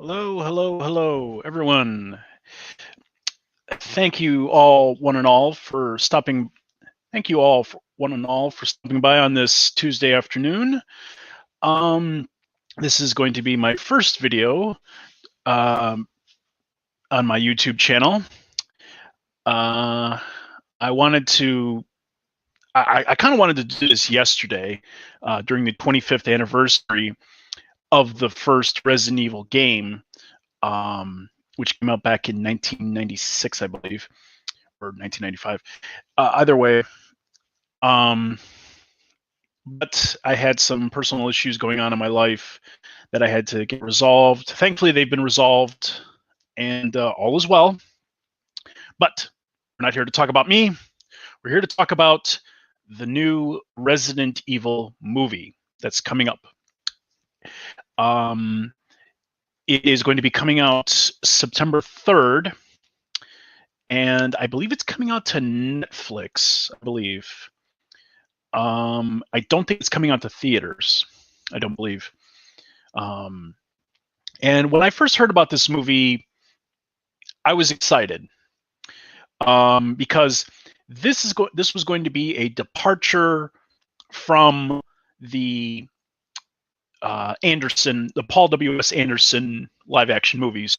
Hello, hello, hello, everyone. Thank you all, one and all, for stopping. Thank you all, one and all, for stopping by on this Tuesday afternoon. Um, this is going to be my first video on my YouTube channel. I wanted to. I kind of wanted to do this yesterday during the 25th anniversary of the first Resident Evil game, which came out back in 1996, I believe, or 1995. Either way, but I had some personal issues going on in my life that I had to get resolved. Thankfully, they've been resolved, and all is well. But we're not here to talk about me. We're here to talk about the new Resident Evil movie that's coming up. It is going to be coming out September 3rd, and I believe it's coming out to Netflix, I believe. I don't think it's coming out to theaters. I don't believe. And when I first heard about this movie, I was excited because this was going to be a departure from the the Paul W.S. Anderson live-action movies.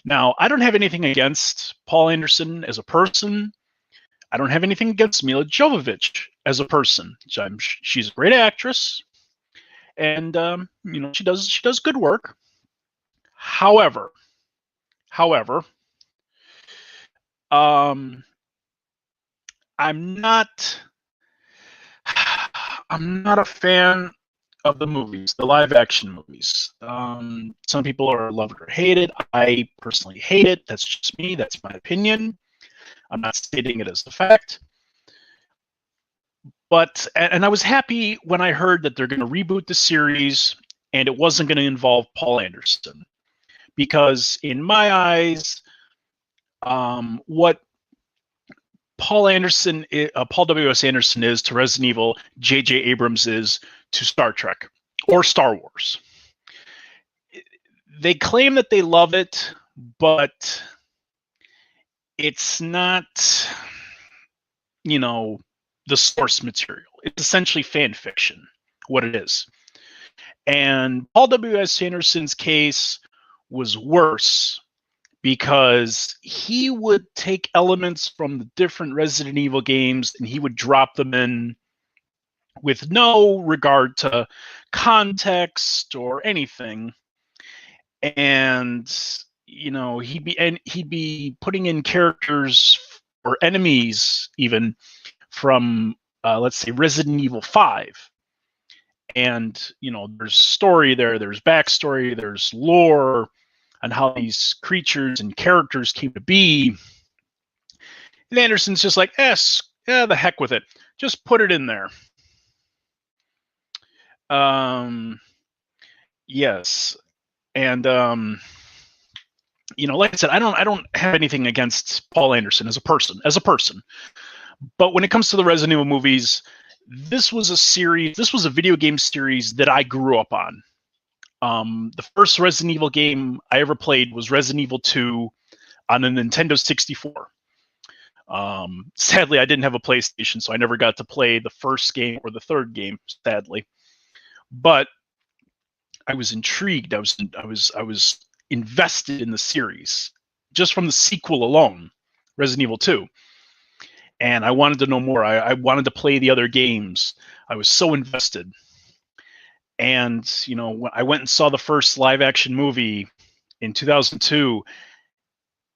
Now, I don't have anything against Paul Anderson as a person. I don't have anything against Mila Jovovich as a person. She's a great actress, and she does good work. However, I'm not a fan of the movies, the live action movies. Some people are love it or hate it. I personally hate it. That's just me. That's my opinion. I'm not stating it as a fact. But I was happy when I heard that they're going to reboot the series and it wasn't going to involve Paul Anderson, because in my eyes, what Paul W.S. Anderson is to Resident Evil, J.J. Abrams is to Star Trek or Star Wars. They claim that they love it, but it's not, the source material. It's essentially fan fiction, what it is. And Paul W.S. Anderson's case was worse because he would take elements from the different Resident Evil games and he would drop them in with no regard to context or anything. And he'd be putting in characters or enemies even from let's say Resident Evil 5. And there's story there's backstory, there's lore on how these creatures and characters came to be. And Anderson's just like, the heck with it. Just put it in there. Yes. And like I said, I don't have anything against Paul Anderson as a person. But when it comes to the Resident Evil movies, this was a video game series that I grew up on. The first Resident Evil game I ever played was Resident Evil 2 on a Nintendo 64. Sadly, I didn't have a PlayStation, so I never got to play the first game or the third game, sadly. But I was intrigued. I was invested in the series just from the sequel alone, Resident Evil 2. And I wanted to know more. I wanted to play the other games. I was so invested. And, I went and saw the first live action movie in 2002,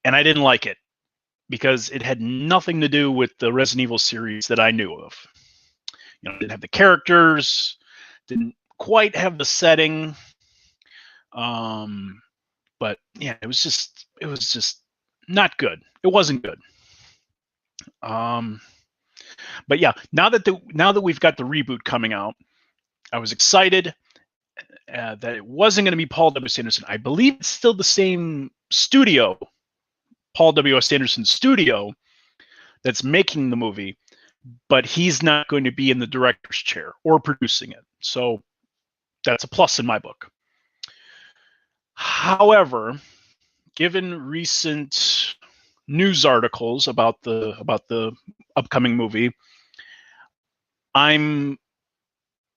and I didn't like it because it had nothing to do with the Resident Evil series that I knew of. It didn't have the characters, didn't quite have the setting. But yeah, it was just not good. It wasn't good. But yeah, now that we've got the reboot coming out, I was excited that it wasn't going to be Paul W.S. Anderson. I believe it's still the same studio, Paul W.S. Anderson studio, that's making the movie, but he's not going to be in the director's chair or producing it. So that's a plus in my book. However, given recent news articles about the upcoming movie, I'm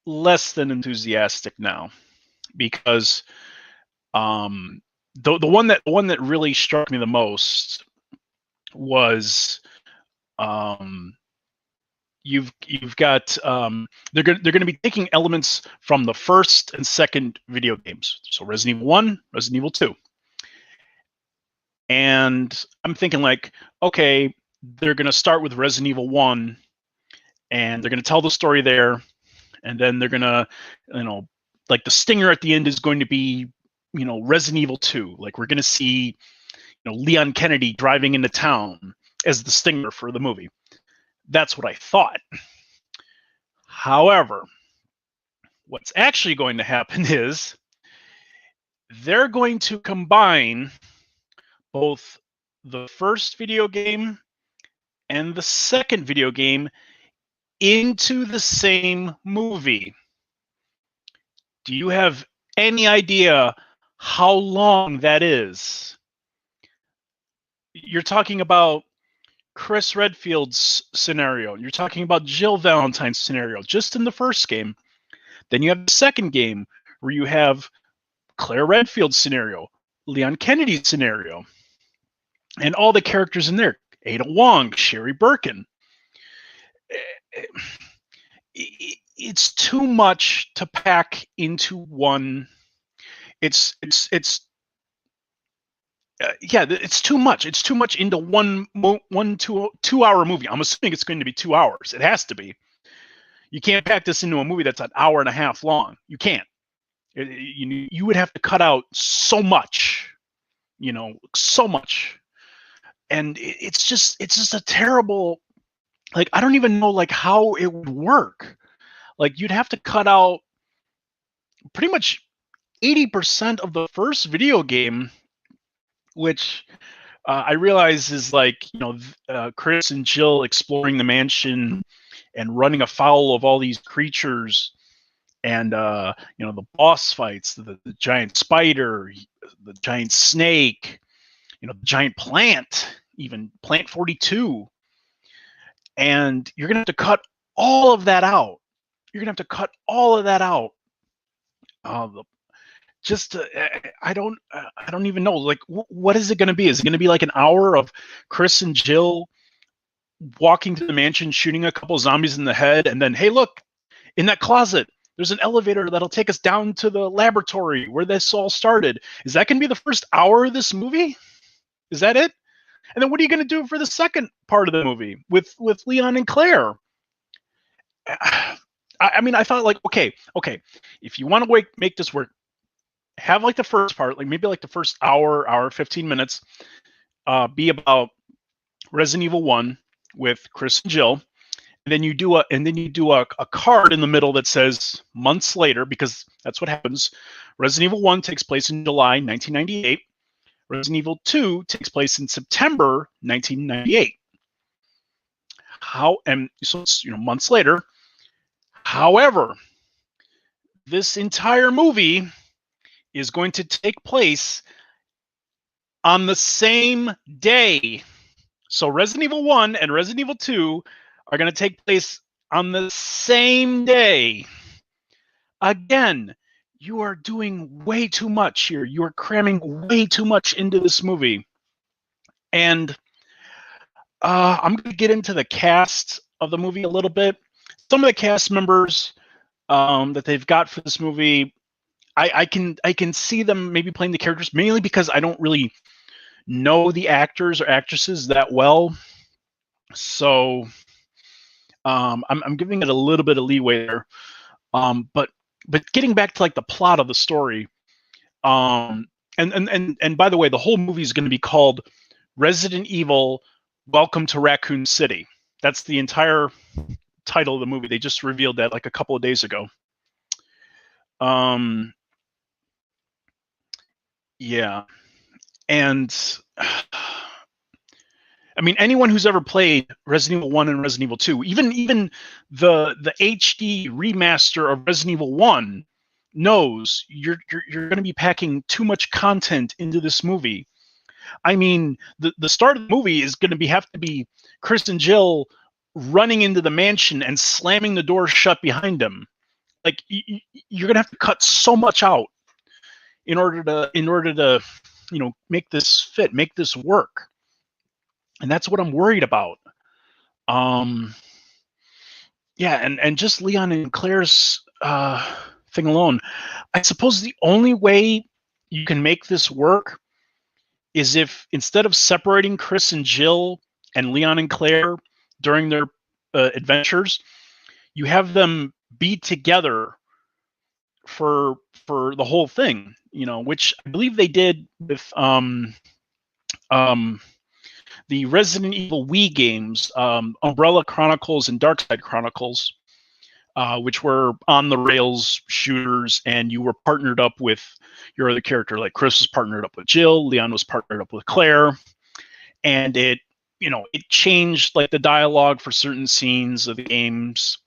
less than enthusiastic now, because the one that really struck me the most was you've got they're gonna be taking elements from the first and second video games, so Resident Evil 1, Resident Evil 2. And I'm thinking, like, okay, they're gonna start with Resident Evil 1 and they're gonna tell the story there, and then they're gonna, like, the stinger at the end is going to be, Resident Evil 2. Like, we're gonna see, Leon Kennedy driving into town as the stinger for the movie. That's what I thought. However, what's actually going to happen is they're going to combine both the first video game and the second video game into the same movie. Do you have any idea how long that is? You're talking about Chris Redfield's scenario. You're talking about Jill Valentine's scenario just in the first game. Then you have the second game where you have Claire Redfield's scenario, Leon Kennedy's scenario, and all the characters in there. Ada Wong, Sherry Birkin. It's too much to pack into one. It's too much. It's too much into one 2 hour movie. I'm assuming it's going to be 2 hours. It has to be. You can't pack this into a movie that's an hour and a half long. You can't. You would have to cut out so much, so much. And it's just a terrible, like, I don't even know, like, how it would work. Like, you'd have to cut out pretty much 80% of the first video game, which I realize is like, Chris and Jill exploring the mansion and running afoul of all these creatures, and the boss fights, the giant spider, the giant snake, the giant plant, even Plant 42. And you're gonna have to cut all of that out. You're gonna have to cut all of that out. I don't even know. Like, what is it going to be? Is it going to be like an hour of Chris and Jill walking to the mansion, shooting a couple zombies in the head, and then, hey, look, in that closet, there's an elevator that'll take us down to the laboratory where this all started? Is that going to be the first hour of this movie? Is that it? And then what are you going to do for the second part of the movie with Leon and Claire? I mean, I thought, like, okay, if you want to make this work, have like the first part, like maybe like the first hour 15 minutes, be about Resident Evil 1 with Chris and Jill, and then you do a card in the middle that says months later, because that's what happens. Resident Evil 1 takes place in July 1998. Resident Evil 2 takes place in September 1998. And so it's, months later. However, this entire movie is going to take place on the same day. So Resident Evil 1 and Resident Evil 2 are going to take place on the same day. Again, you are doing way too much here. You are cramming way too much into this movie. And I'm going to get into the cast of the movie a little bit. Some of the cast members that they've got for this movie, I can see them maybe playing the characters, mainly because I don't really know the actors or actresses that well. So I'm giving it a little bit of leeway there. But getting back to like the plot of the story, and by the way, the whole movie is going to be called Resident Evil: Welcome to Raccoon City. That's the entire title of the movie. They just revealed that like a couple of days ago. Yeah, and I mean, anyone who's ever played Resident Evil 1 and Resident Evil 2, even the HD remaster of Resident Evil 1, knows you're going to be packing too much content into this movie. I mean, the start of the movie is going to have to be Chris and Jill running into the mansion and slamming the door shut behind them. Like you're going to have to cut so much out in order to make this fit, make this work. And that's what I'm worried about. Yeah, and just Leon and Claire's thing alone, I suppose the only way you can make this work is if instead of separating Chris and Jill and Leon and Claire during their adventures, you have them be together for the whole thing, which I believe they did with the Resident Evil Wii games, Umbrella Chronicles and Darkside Chronicles, which were on the rails shooters, and you were partnered up with your other character. Like Chris was partnered up with Jill, Leon was partnered up with Claire, and it changed like the dialogue for certain scenes of the games.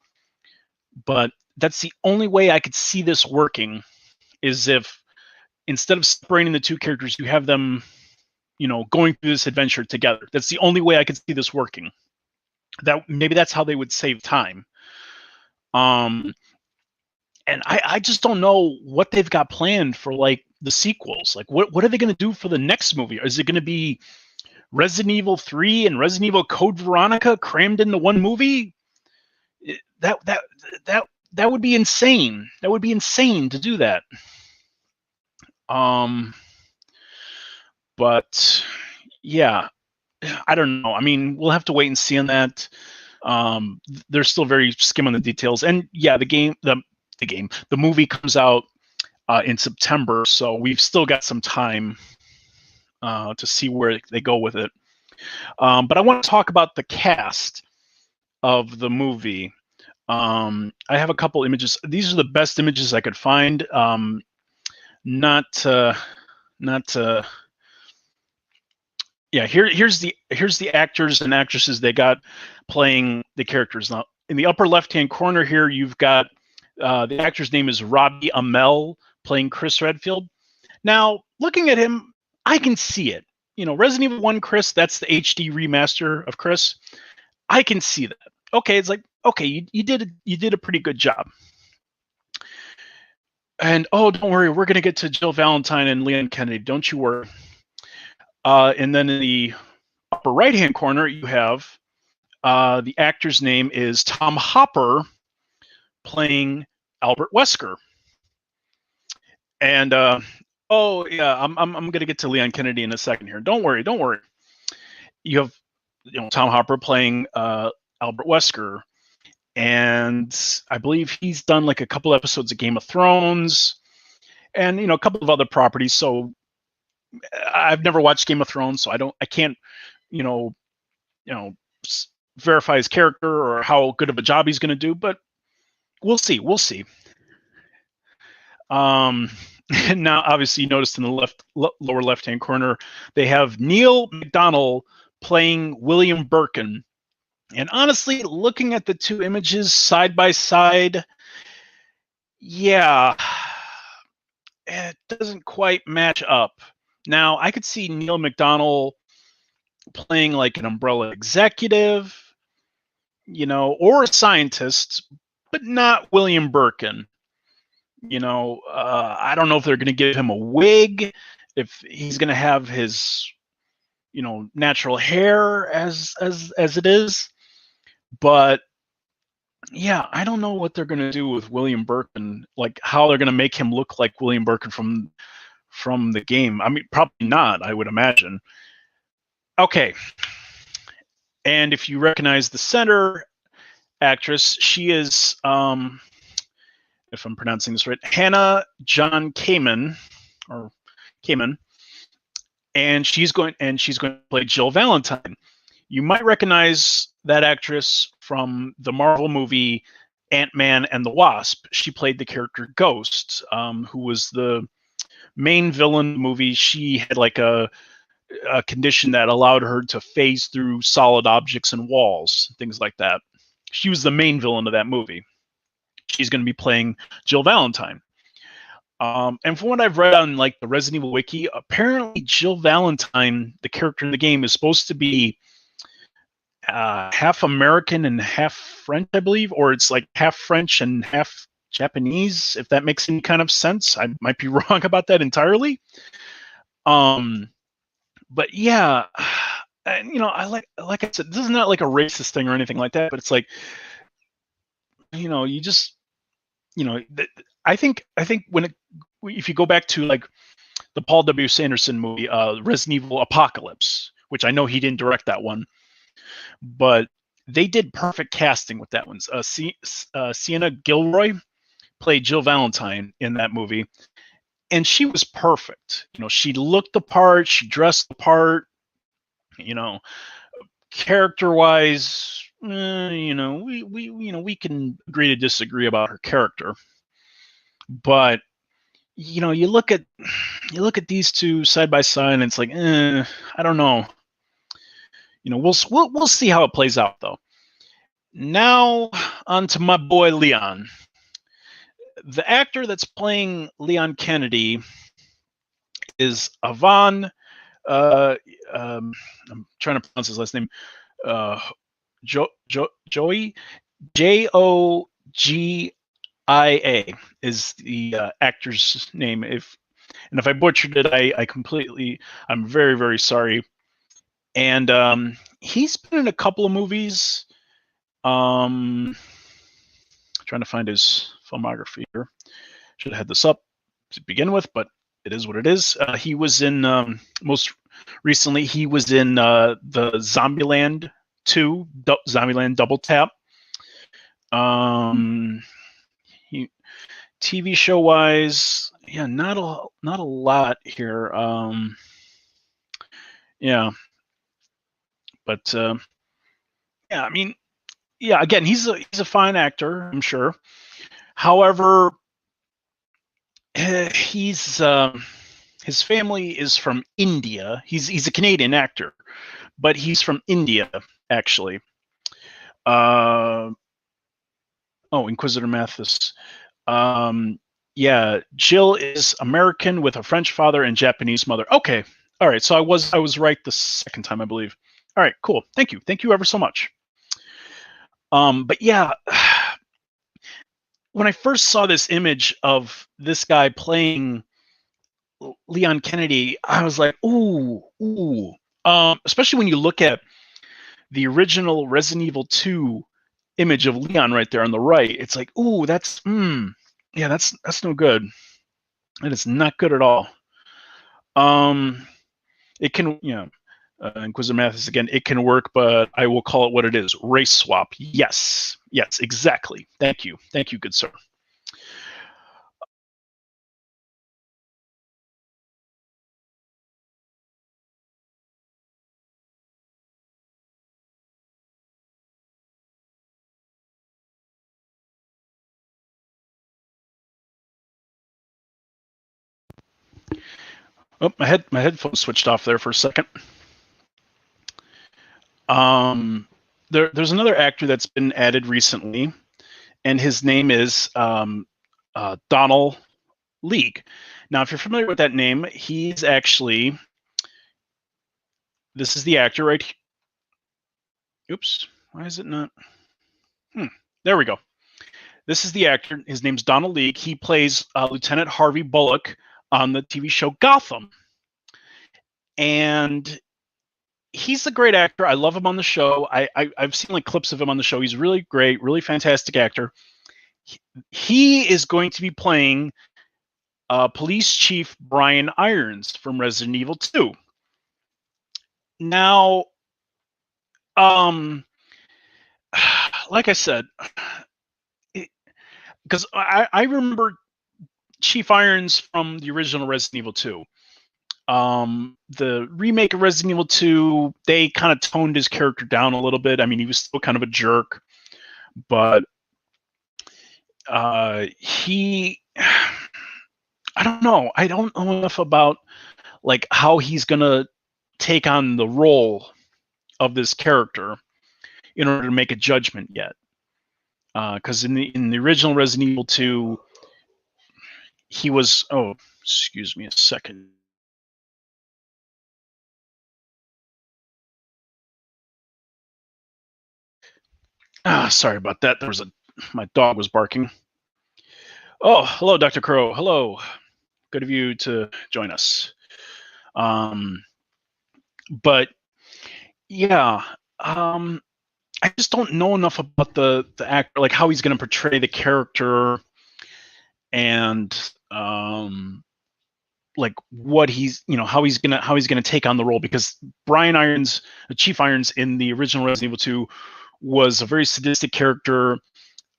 But that's the only way I could see this working, is if instead of separating the two characters, you have them going through this adventure together. That's the only way I could see this working. That maybe that's how they would save time. And I just don't know what they've got planned for like the sequels. Like what are they going to do for the next movie? Is it going to be Resident Evil 3 and Resident Evil Code Veronica crammed into one movie? That would be insane. That would be insane to do that. But yeah, I don't know. I mean, we'll have to wait and see on that. They're still very skim on the details, and yeah, the movie comes out in September, so we've still got some time to see where they go with it. But I want to talk about the cast of the movie. I have a couple images. These are the best images I could find. Yeah, here's the actors and actresses they got playing the characters. Now, in the upper left-hand corner here, you've got the actor's name is Robbie Amell playing Chris Redfield. Now, looking at him, I can see it. Resident Evil 1 Chris, that's the HD remaster of Chris. I can see that. Okay, it's like, okay, you did a pretty good job. And oh, don't worry, we're gonna get to Jill Valentine and Leon Kennedy. Don't you worry. And then in the upper right-hand corner, you have the actor's name is Tom Hopper playing Albert Wesker. And oh yeah, I'm gonna get to Leon Kennedy in a second here. Don't worry. You have Tom Hopper playing Albert Wesker, and I believe he's done like a couple episodes of Game of Thrones, and a couple of other properties. So I've never watched Game of Thrones, so I can't verify his character or how good of a job he's going to do, but we'll see. Now, obviously, you noticed in the lower left-hand corner, they have Neil McDonnell playing William Birkin. And honestly, looking at the two images side by side, yeah, it doesn't quite match up. Now, I could see Neil McDonnell playing like an Umbrella executive, or a scientist, but not William Birkin. I don't know if they're going to give him a wig, if he's going to have his, natural hair as it is. But yeah, I don't know what they're going to do with William Birkin, like how they're going to make him look like William Birkin from the game. I mean, probably not, I would imagine. Okay. And if you recognize the center actress, she is, if I'm pronouncing this right, Hannah John Kamen, and she's going to play Jill Valentine. You might recognize that actress from the Marvel movie Ant-Man and the Wasp. She played the character Ghost, who was the main villain of the movie. She had like a condition that allowed her to phase through solid objects and walls, things like that. She was the main villain of that movie. She's going to be playing Jill Valentine. And from what I've read on like the Resident Evil wiki, apparently Jill Valentine, the character in the game, is supposed to be half American and half French, I believe, or it's like half French and half Japanese, if that makes any kind of sense. I might be wrong about that entirely. But yeah, and I like I said, this is not like a racist thing or anything like that, but it's like, you just, I think if you go back to like the Paul W. Sanderson movie, Resident Evil Apocalypse, which I know he didn't direct that one, but they did perfect casting with that one. Sienna Gilroy played Jill Valentine in that movie, and she was perfect. She looked the part, she dressed the part. Character-wise, we can agree to disagree about her character, but you look at these two side by side, and it's like, I don't know. We'll see how it plays out, though. Now, on to my boy Leon. The actor that's playing Leon Kennedy is Ivan. I'm trying to pronounce his last name. Joey, Jogia is the actor's name. If I butchered it, I'm very, very sorry. And he's been in a couple of movies. Trying to find his filmography here. Should have had this up to begin with, but it is what it is. He was in most recently. He was in the Zombieland 2, Zombieland Double Tap. TV show wise, yeah, not a lot here. Yeah, but yeah, I mean, yeah. Again, he's a fine actor, I'm sure. However, he's his family is from India. He's a Canadian actor, but he's from India, actually. Oh, Inquisitor Mathis. Yeah, Jill is American with a French father and Japanese mother. Okay, all right. So I was right the second time, I believe. All right, cool. Thank you ever so much. But yeah, when I first saw this image of this guy playing Leon Kennedy, I was like, ooh. Especially when you look at the original Resident Evil 2 image of Leon right there on the right. It's like, ooh, that's yeah, that's no good. It is not good at all. It can, Inquisitor Mathis again, it can work, but I will call it what it is. Race swap. Yes, exactly. Thank you, good sir. Oh, my headphones switched off there for a second. There's another actor that's been added recently, and his name is Donald League. Now, if you're familiar with that name, he's actually, this is the actor right here. Oops, why is it not? There we go. This is the actor. His name's Donald League. He plays Lieutenant Harvey Bullock on the TV show Gotham. And he's a great actor. I love him on the show. I've seen like clips of him on the show. He's really great, really fantastic actor. He is going to be playing Police Chief Brian Irons from Resident Evil 2. Now, like I said, because I remember Chief Irons from the original Resident Evil 2. The remake of Resident Evil 2, they kind of toned his character down a little bit. I mean, he was still kind of a jerk, but he, I don't know. I don't know enough about like how he's gonna take on the role of this character in order to make a judgment yet. Because in the original Resident Evil 2, he was. Oh, excuse me a second. Sorry about that. My dog was barking. Oh, hello, Dr. Crow. Hello. Good of you to join us. But yeah, I just don't know enough about the actor, like how he's going to portray the character, and like what he's, how he's gonna take on the role, because Brian Irons, Chief Irons in the original Resident Evil 2, was a very sadistic character,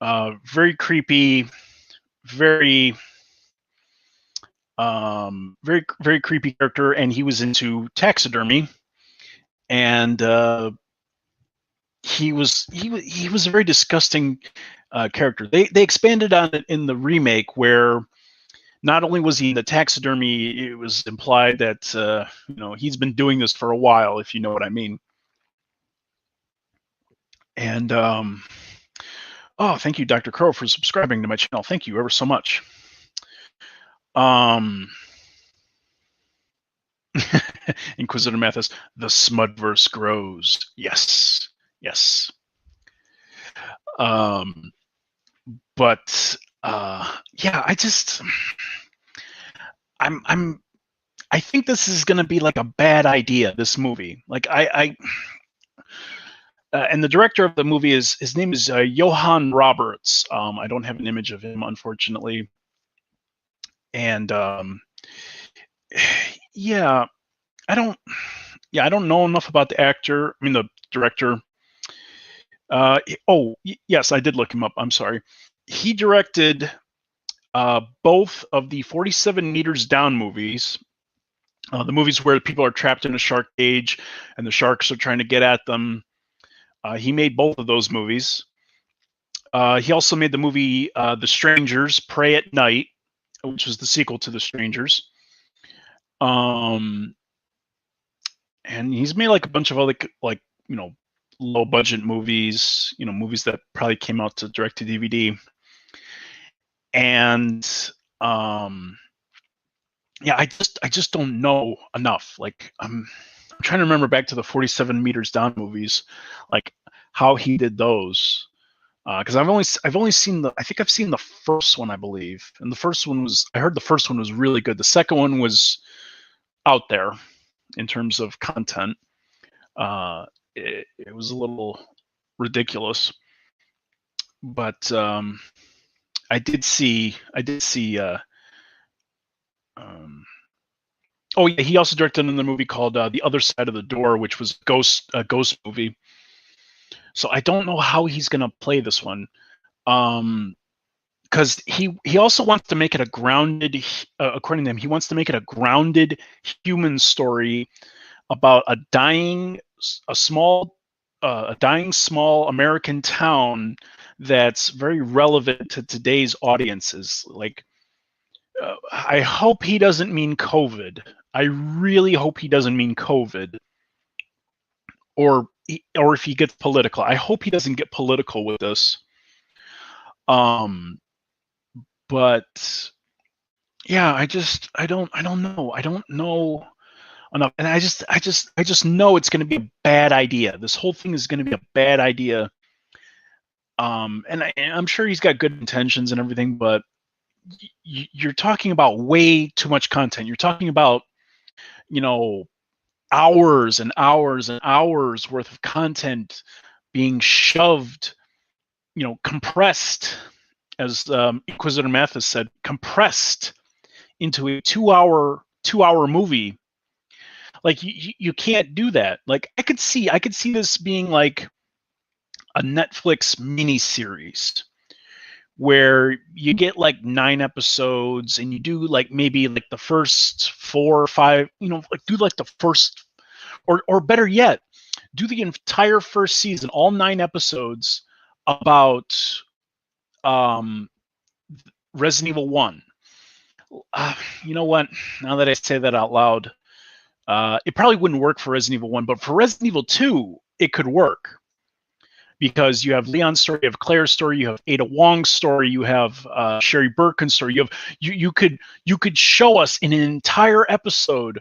very creepy, very very creepy character, and he was into taxidermy, and he was a very disgusting character. They expanded on it in the remake, where not only was he in the taxidermy, it was implied that he's been doing this for a while, if you know what I mean. And oh, thank you, Dr. Crow, for subscribing to my channel. Thank you ever so much. Inquisitor Mathis, the Smudverse grows. Yes. But yeah, I think this is going to be like a bad idea, this movie. Like and the director of the movie his name is Johan Roberts. I don't have an image of him, unfortunately. And yeah, I don't know enough about the actor. I mean, the director. Yes, I did look him up. I'm sorry. He directed both of the 47 Meters Down movies, the movies where people are trapped in a shark cage and the sharks are trying to get at them. He made both of those movies. He also made the movie The Strangers, Pray at Night, which was the sequel to The Strangers. And he's made like a bunch of other, like, low budget movies, movies that probably came out to direct to DVD. And yeah, I just don't know enough. Like, I'm trying to remember back to the 47 Meters Down movies, like how he did those. Because I've only seen I think I've seen the first one, I believe, and I heard the first one was really good. The second one was out there in terms of content. It was a little ridiculous, but I did see. Oh yeah, he also directed another movie called The Other Side of the Door, which was a ghost movie. So I don't know how he's gonna play this one. Because he also wants to make it a grounded, according to him, he wants to make it a grounded human story about a dying small American town that's very relevant to today's audiences. Like, I hope he doesn't mean COVID. I really hope he doesn't mean COVID, or if he gets political. I hope he doesn't get political with this. But yeah, I don't know. I don't know enough, and I just know it's going to be a bad idea. This whole thing is going to be a bad idea. And I'm sure he's got good intentions and everything, but you're talking about way too much content. You're talking about, hours and hours and hours worth of content being shoved, compressed, as Inquisitor Mathis said, compressed into a two-hour movie. Like, you can't do that. Like, I could see this being like a Netflix miniseries where you get like 9 episodes, and you do like maybe like the first 4 or 5, like do like the first, or better yet, do the entire first season, all 9 episodes, about Resident Evil 1. You know what? Now that I say that out loud, it probably wouldn't work for Resident Evil 1, but for Resident Evil 2, it could work. because you have Leon's story, you have Claire's story, you have Ada Wong's story, you have Sherry Birkin's story. You could show us in an entire episode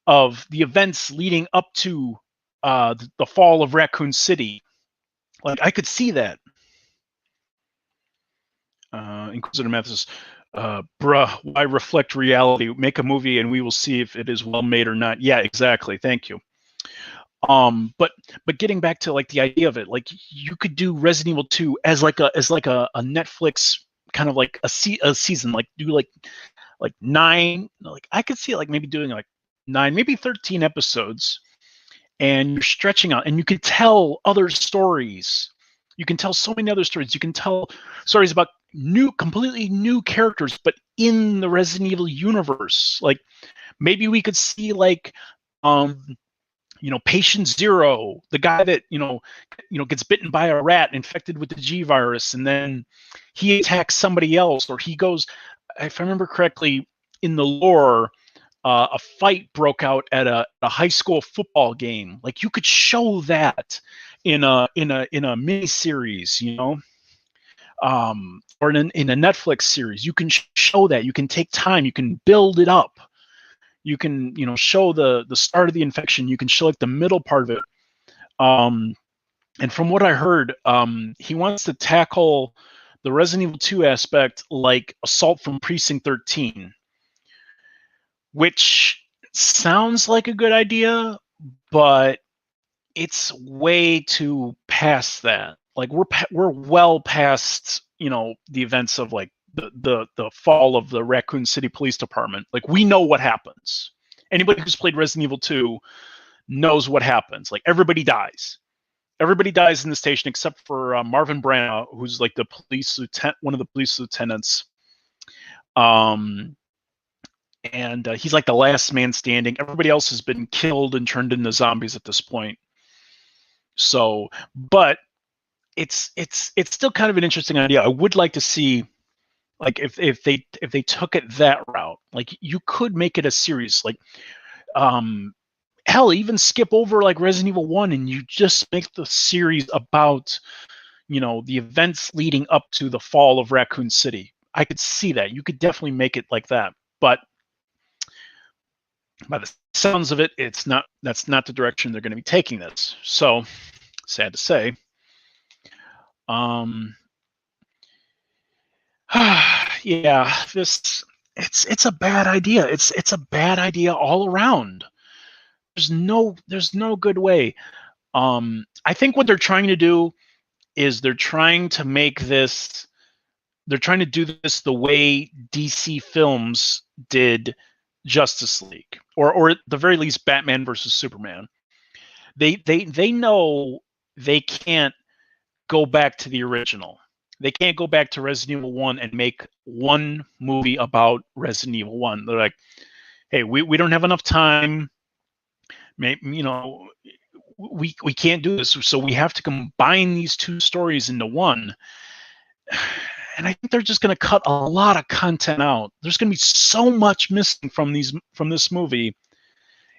of the events leading up to the fall of Raccoon City. Like, I could see that. Inquisitor Mathis, bruh, why reflect reality? Make a movie and we will see if it is well made or not. Yeah, exactly. Thank you. But getting back to like the idea of it, like you could do Resident Evil 2 as like a Netflix kind of like a season, like do like 9, like I could see like maybe doing like 9, maybe 13 episodes, and you're stretching out, and you could tell other stories. You can tell so many other stories. You can tell stories about completely new characters, but in the Resident Evil universe. Like maybe we could see like Patient Zero, the guy that gets bitten by a rat infected with the G virus, and then he attacks somebody else, or he goes, if I remember correctly, in the lore, a fight broke out at a high school football game. Like you could show that in a mini series, or in a Netflix series. You can show that. You can take time. You can build it up. You can show the start of the infection. You can show like the middle part of it. And from what I heard, he wants to tackle the Resident Evil 2 aspect like Assault from Precinct 13, which sounds like a good idea, but it's way too past that. Like we're well past the events of like the fall of the Raccoon City Police Department. Like we know what happens. Anybody who's played Resident Evil 2 knows what happens. Like everybody dies. Everybody dies in the station except for Marvin Branagh, who's like the police lieutenant, one of the police lieutenants. And he's like the last man standing. Everybody else has been killed and turned into zombies at this point. So, but it's still kind of an interesting idea. I would like to see, like, if they took it that route. Like, you could make it a series. Like, hell, even skip over like Resident Evil 1 and you just make the series about, the events leading up to the fall of Raccoon City. I could see that. You could definitely make it like that. But by the sounds of it, that's not the direction they're going to be taking this. So, sad to say. Yeah, it's a bad idea. It's a bad idea all around. There's no good way. I think what they're trying to do is they're trying to do this the way DC Films did Justice League, or at the very least Batman versus Superman. They know they can't go back to the original. They can't go back to Resident Evil 1 and make one movie about Resident Evil 1. They're like, hey, we don't have enough time. Maybe, we can't do this, so we have to combine these two stories into one. And I think they're just going to cut a lot of content out. There's going to be so much missing from this movie.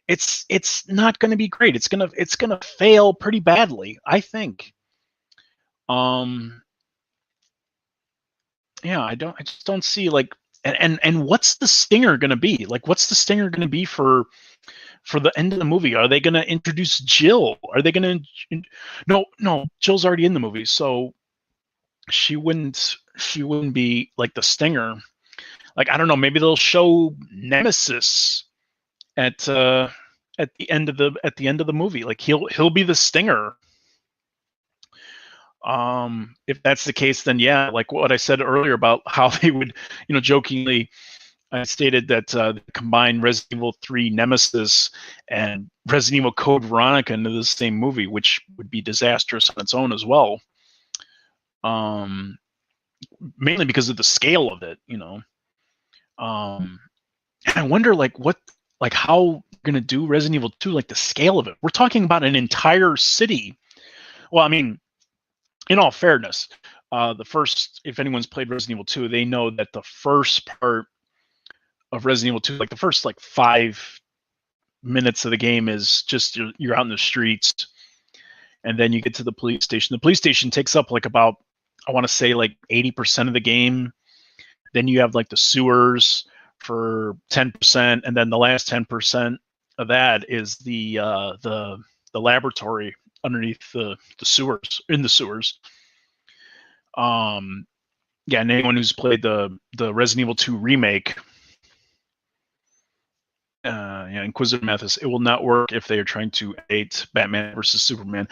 It's not going to be great. It's going to fail pretty badly, I think. Yeah, I just don't see like, and what's the stinger going to be? Like, what's the stinger going to be for the end of the movie? Are they going to introduce Jill? Are they going to? No, Jill's already in the movie, so she wouldn't be like the stinger. Like, I don't know, maybe they'll show Nemesis at the end of the movie. Like he'll be the stinger. If that's the case, then yeah, like what I said earlier about how they would, jokingly, I stated that combine Resident Evil 3 Nemesis and Resident Evil Code Veronica into the same movie, which would be disastrous on its own as well. Mainly because of the scale of it, and I wonder how they're gonna do Resident Evil 2, like the scale of it. We're talking about an entire city. Well, I mean, in all fairness, if anyone's played Resident Evil 2, they know that the first part of Resident Evil 2, like the first 5 minutes of the game is just you're out in the streets, and then you get to the police station. The police station takes up like about, I want to say like 80% of the game. Then you have like the sewers for 10%, and then the last 10% of that is the laboratory underneath the sewers, in the sewers. Yeah, and anyone who's played the Resident Evil 2 remake, yeah, Inquisitor Mathis, it will not work if they are trying to hate Batman versus Superman.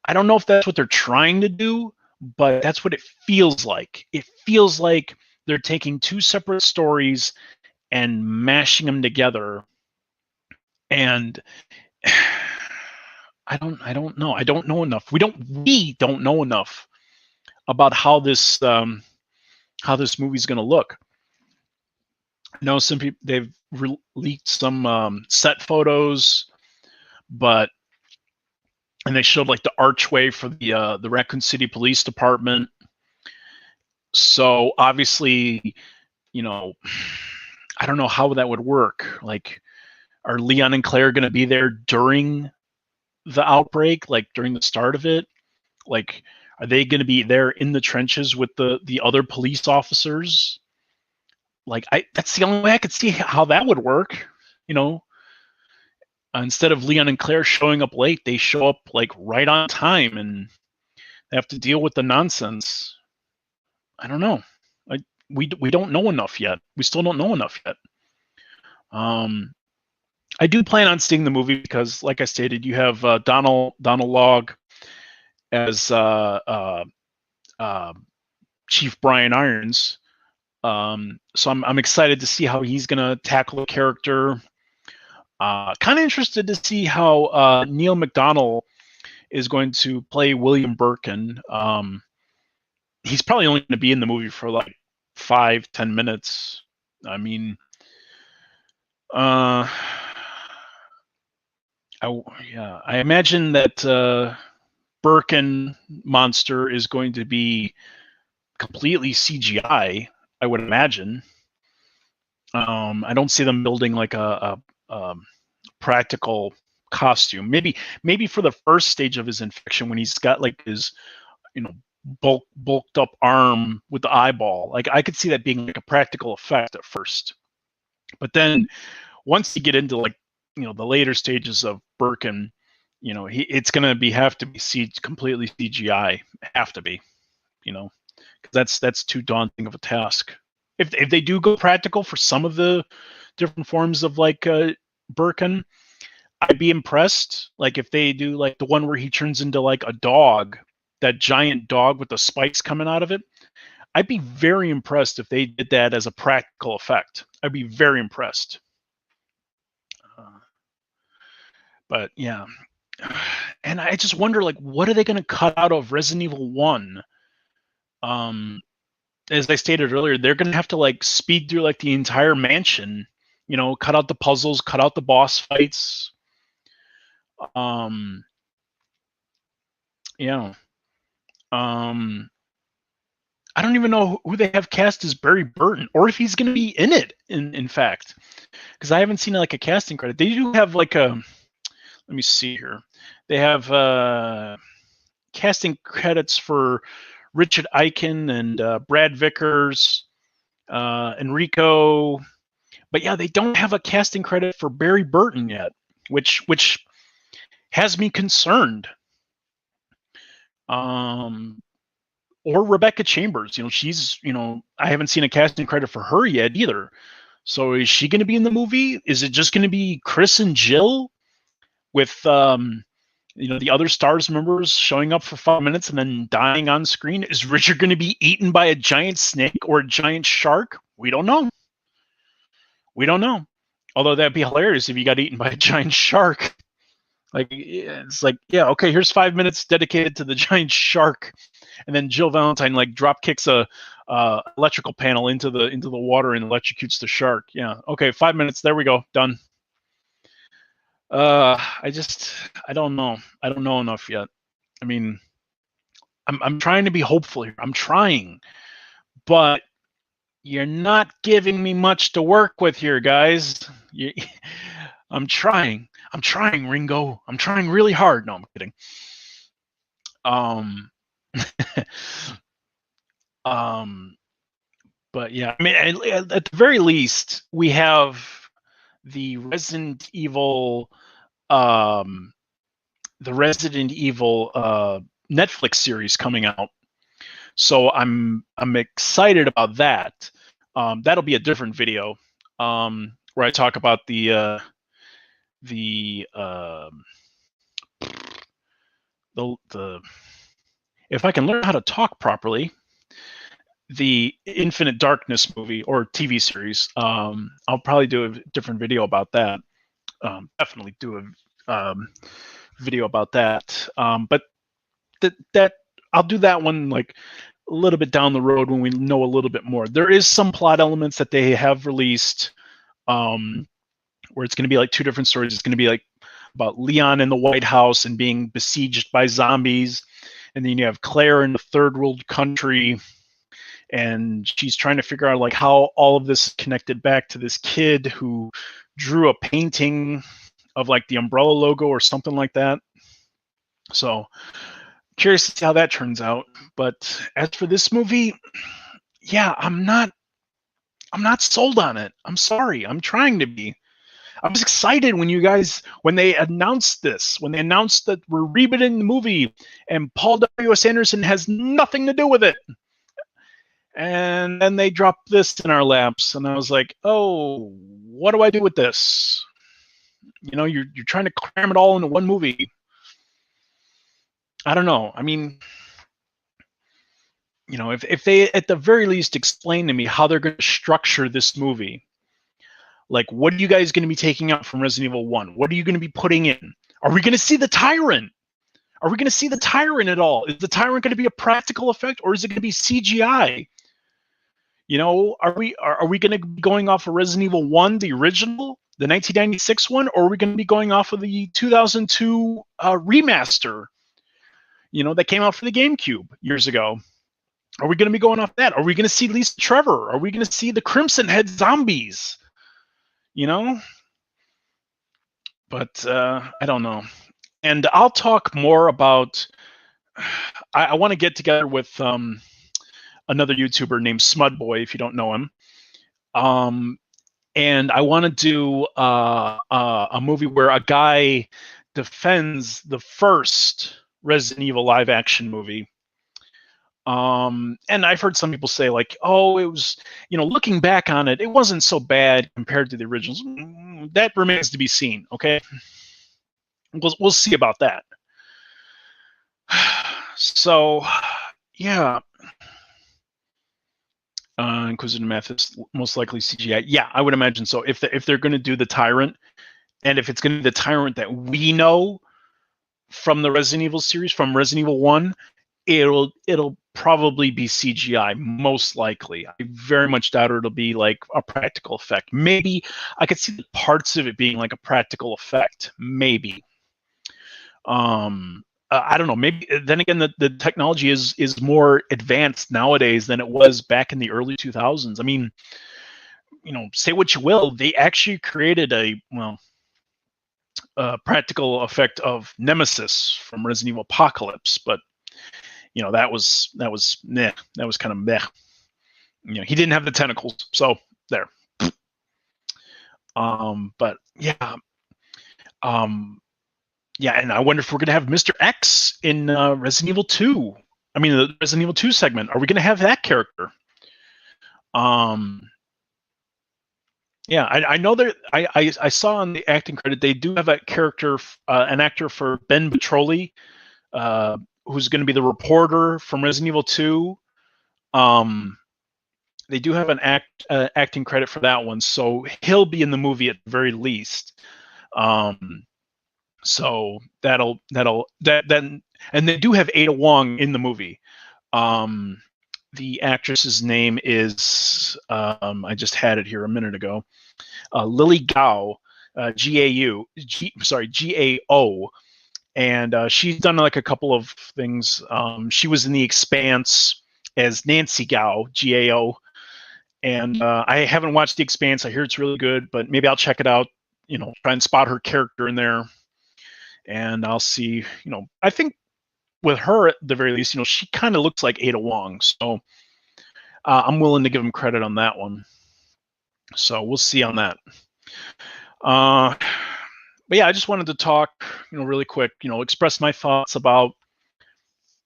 I don't know if that's what they're trying to do, but that's what it feels like. It feels like they're taking two separate stories and mashing them together. And I don't know. I don't know enough. We don't know enough about how this movie's going to look. I know some people, they've leaked some set photos, and they showed like the archway for the Raccoon City Police Department. So obviously, you know, I don't know how that would work. Like, are Leon and Claire going to be there during the outbreak, like during the start of it? Like, are they going to be there in the trenches with the other police officers? Like, that's the only way I could see how that would work. You know, instead of Leon and Claire showing up late, they show up like right on time, and they have to deal with the nonsense. I don't know. We don't know enough yet. We still don't know enough yet. I do plan on seeing the movie because, like I stated, you have Donald Logg as Chief Brian Irons. So I'm excited to see how he's gonna tackle the character. Kind of interested to see how Neil McDonough is going to play William Birkin. He's probably only going to be in the movie for like 5-10 minutes. I mean, I imagine that Birkin monster is going to be completely CGI. I would imagine. I don't see them building like a practical costume. Maybe for the first stage of his infection, when he's got like his, bulked up arm with the eyeball. Like, I could see that being like a practical effect at first. But then once you get into like, the later stages of Birkin, it's gonna have to be completely CGI. Have to be, because that's too daunting of a task. If they do go practical for some of the different forms of like Birkin, I'd be impressed. Like, if they do like the one where he turns into like a dog, that giant dog with the spikes coming out of it, I'd be very impressed if they did that as a practical effect. I'd be very impressed. But yeah, and I just wonder, like, what are they going to cut out of Resident Evil 1? As I stated earlier, they're going to have to like speed through like the entire mansion, cut out the puzzles, cut out the boss fights. Yeah. I don't even know who they have cast as Barry Burton, or if he's going to be in it. In fact, because I haven't seen like a casting credit. They do have like a. Let me see here. They have casting credits for Richard Eichen and Brad Vickers, Enrico, but yeah, they don't have a casting credit for Barry Burton yet, which has me concerned. Or Rebecca Chambers, she's, I haven't seen a casting credit for her yet either. So is she going to be in the movie? Is it just going to be Chris and Jill with, the other stars members showing up for 5 minutes and then dying on screen? Is Richard going to be eaten by a giant snake or a giant shark? We don't know. Although that'd be hilarious if he got eaten by a giant shark. Like, it's like, yeah, okay, here's 5 minutes dedicated to the giant shark, and then Jill Valentine like drop kicks a electrical panel into the water and electrocutes the shark. Yeah, okay, 5 minutes. There we go, done. I don't know. I don't know enough yet. I mean, I'm trying to be hopeful here. I'm trying, but you're not giving me much to work with here, guys. I'm trying, Ringo. I'm trying really hard. No, I'm kidding. Um, um, but yeah, I mean, at the very least, we have the Resident Evil, um, the Resident Evil Netflix series coming out. So I'm excited about that. That'll be a different video where I talk about the the if I can learn how to talk properly, the Infinite Darkness movie or TV series. I'll probably do a different video about that. Definitely do a video about that. But that I'll do that one like a little bit down the road when we know a little bit more. There is some plot elements that they have released where it's going to be like two different stories. It's going to be like about Leon in the White House and being besieged by zombies. And then you have Claire in the third world country, and she's trying to figure out like how all of this is connected back to this kid who drew a painting of like the Umbrella logo or something like that. So curious to see how that turns out. But as for this movie, yeah, I'm not sold on it. I'm sorry. I'm trying to be. I was excited when they announced this, when they announced that we're rebooting the movie and Paul W.S. Anderson has nothing to do with it. And then they dropped this in our laps, and I was like, oh, what do I do with this? You know, you're trying to cram it all into one movie. I don't know. I mean, you know, if they at the very least explain to me how they're going to structure this movie, like what are you guys going to be taking out from Resident Evil 1? What are you going to be putting in? Are we going to see the Tyrant? Are we going to see the Tyrant at all? Is the Tyrant going to be a practical effect, or is it going to be CGI? You know, are we going to be going off of Resident Evil 1, the original, the 1996 one, or are we going to be going off of the 2002 remaster, you know, that came out for the GameCube years ago? Are we going to be going off that? Are we going to see Lisa Trevor? Are we going to see the Crimson Head zombies? You know? But I don't know. And I'll talk more about... I want to get together with another YouTuber named Smudboy, if you don't know him. And I want to do a movie where a guy defends the first Resident Evil live action movie. And I've heard some people say like, oh, it was, you know, looking back on it, it wasn't so bad compared to the originals. That remains to be seen. Okay. We'll see about that. So, yeah. Inquisitive Math is most likely CGI. Yeah, I would imagine so. If they're going to do the Tyrant, and if it's going to be the Tyrant that we know from the Resident Evil series, from Resident Evil 1, it'll probably be CGI, most likely. I very much doubt it'll be like a practical effect. Maybe I could see the parts of it being like a practical effect. Maybe. I don't know. Maybe then again, the technology is more advanced nowadays than it was back in the early 2000s. I mean, you know, say what you will, they actually created a practical effect of Nemesis from Resident Evil Apocalypse, but you know that was meh. That was kind of meh. You know, he didn't have the tentacles, so there. But yeah. Yeah, and I wonder if we're going to have Mr. X in Resident Evil 2. I mean, the Resident Evil 2 segment. Are we going to have that character? Yeah, I know that I saw on the acting credit they do have a character, an actor for Ben Petroli, who's going to be the reporter from Resident Evil 2. They do have an acting credit for that one, so he'll be in the movie at the very least. So that'll then, and they do have Ada Wong in the movie. The actress's name is I just had it here a minute ago. Lily Gao, G-A-O, and she's done like a couple of things. She was in The Expanse as Nancy Gao, G-A-O, and I haven't watched The Expanse. I hear it's really good, but maybe I'll check it out. You know, try and spot her character in there. And I'll see, you know, I think with her at the very least, she kind of looks like Ada Wong. So I'm willing to give him credit on that one. So we'll see on that. But yeah, I just wanted to talk, really quick, express my thoughts about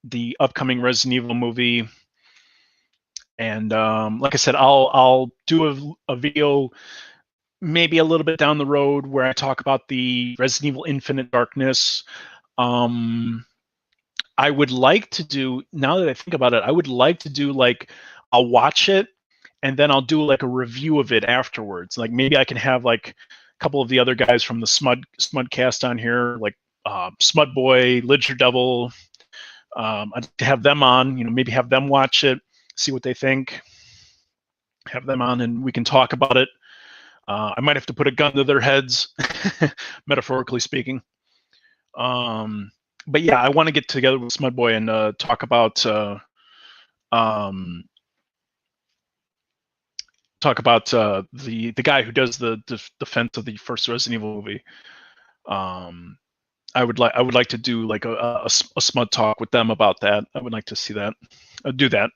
the upcoming Resident Evil movie. And like I said, I'll do a video maybe a little bit down the road where I talk about the Resident Evil Infinite Darkness. I would like to do, now that I think about it, I would like to do like, I'll watch it and then I'll do like a review of it afterwards. Like maybe I can have like a couple of the other guys from the Smudcast on here, like Smud Boy, Lidger Devil. I'd have them on, maybe have them watch it, see what they think. Have them on and we can talk about it. I might have to put a gun to their heads, metaphorically speaking. But yeah, I want to get together with Smud Boy and talk about the guy who does the defense of the first Resident Evil movie. I would like to do like a Smud talk with them about that. I would like to see that. Do that.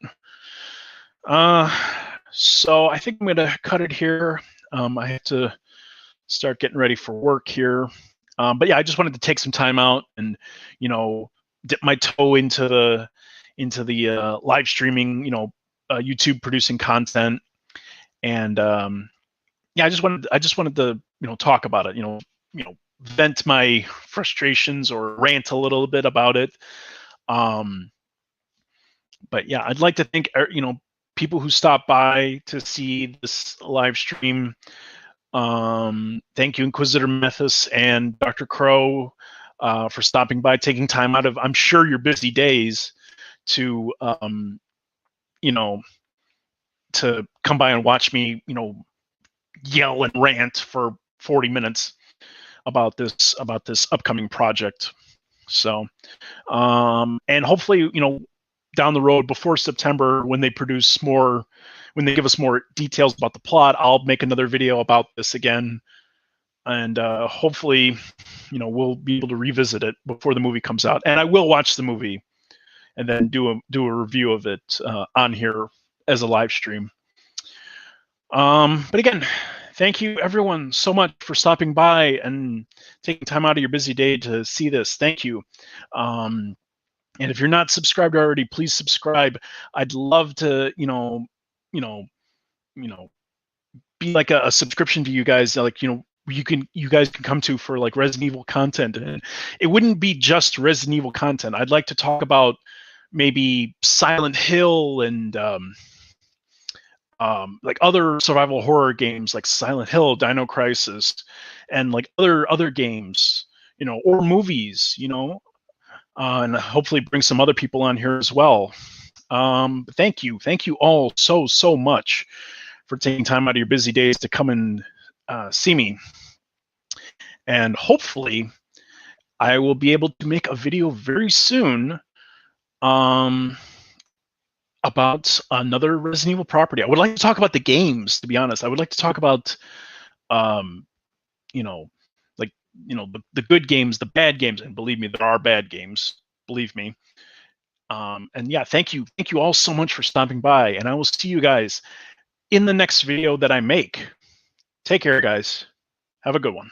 So I think I'm gonna cut it here. I have to start getting ready for work here. But yeah, I just wanted to take some time out and, dip my toe into the live streaming, YouTube producing content. And yeah, I just wanted to, talk about it, vent my frustrations or rant a little bit about it. But yeah, I'd like to thank, people who stop by to see this live stream. Thank you, Inquisitor Methus and Dr. Crow, for stopping by, taking time out of, I'm sure, your busy days to, to come by and watch me, yell and rant for 40 minutes about this upcoming project. So, and hopefully, down the road before September, when they give us more details about the plot, I'll make another video about this again. And hopefully, we'll be able to revisit it before the movie comes out. And I will watch the movie and then do a review of it on here as a live stream. But again, thank you everyone so much for stopping by and taking time out of your busy day to see this. Thank you. And if you're not subscribed already, please subscribe. I'd love to, be like a subscription to you guys. Like, you guys can come to for like Resident Evil content, and it wouldn't be just Resident Evil content. I'd like to talk about maybe Silent Hill and like other survival horror games like Silent Hill, Dino Crisis, and like other games, or movies, and hopefully bring some other people on here as well. Thank you all so much for taking time out of your busy days to come and see me. And hopefully I will be able to make a video very soon about another Resident Evil property. I would like to talk about the games, to be honest. I would like to talk about the good games, the bad games, and believe me, there are bad games, believe me. And yeah, thank you all so much for stopping by, and I will see you guys in the next video that I make. Take care, guys. Have a good one.